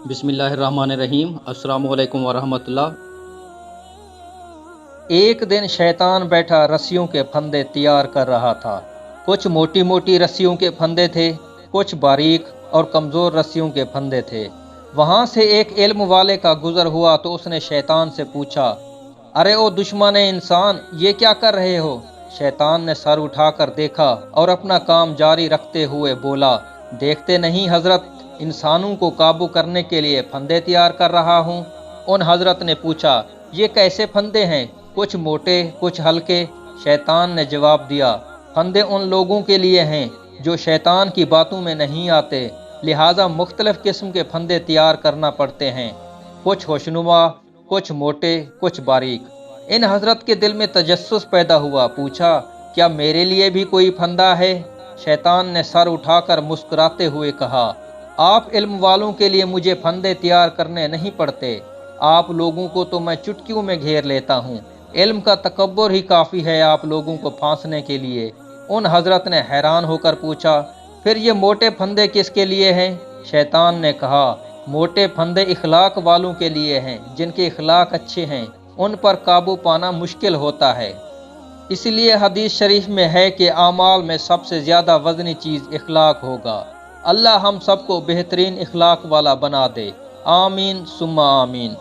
بسم اللہ الرحمن الرحیم۔ السلام علیکم ورحمۃ اللہ۔ ایک دن شیطان بیٹھا رسیوں کے پھندے تیار کر رہا تھا۔ کچھ موٹی موٹی رسیوں کے پھندے تھے، کچھ باریک اور کمزور رسیوں کے پھندے تھے۔ وہاں سے ایک علم والے کا گزر ہوا تو اس نے شیطان سے پوچھا، ارے او دشمن انسان، یہ کیا کر رہے ہو؟ شیطان نے سر اٹھا کر دیکھا اور اپنا کام جاری رکھتے ہوئے بولا، دیکھتے نہیں حضرت، انسانوں کو قابو کرنے کے لیے پھندے تیار کر رہا ہوں۔ ان حضرت نے پوچھا، یہ کیسے پھندے ہیں؟ کچھ موٹے کچھ ہلکے۔ شیطان نے جواب دیا، پھندے ان لوگوں کے لیے ہیں جو شیطان کی باتوں میں نہیں آتے، لہٰذا مختلف قسم کے پھندے تیار کرنا پڑتے ہیں، کچھ خوشنما، کچھ موٹے، کچھ باریک۔ ان حضرت کے دل میں تجسس پیدا ہوا، پوچھا، کیا میرے لیے بھی کوئی پھندا ہے؟ شیطان نے سر اٹھا کر مسکراتے ہوئے کہا، آپ علم والوں کے لیے مجھے پھندے تیار کرنے نہیں پڑتے، آپ لوگوں کو تو میں چٹکیوں میں گھیر لیتا ہوں، علم کا تکبر ہی کافی ہے آپ لوگوں کو پھانسنے کے لیے۔ ان حضرت نے حیران ہو کر پوچھا، پھر یہ موٹے پھندے کس کے لیے ہیں؟ شیطان نے کہا، موٹے پھندے اخلاق والوں کے لیے ہیں، جن کے اخلاق اچھے ہیں، ان پر قابو پانا مشکل ہوتا ہے۔ اس لیے حدیث شریف میں ہے کہ اعمال میں سب سے زیادہ وزنی چیز اخلاق ہوگا۔ اللہ ہم سب کو بہترین اخلاق والا بنا دے، آمین ثم آمین۔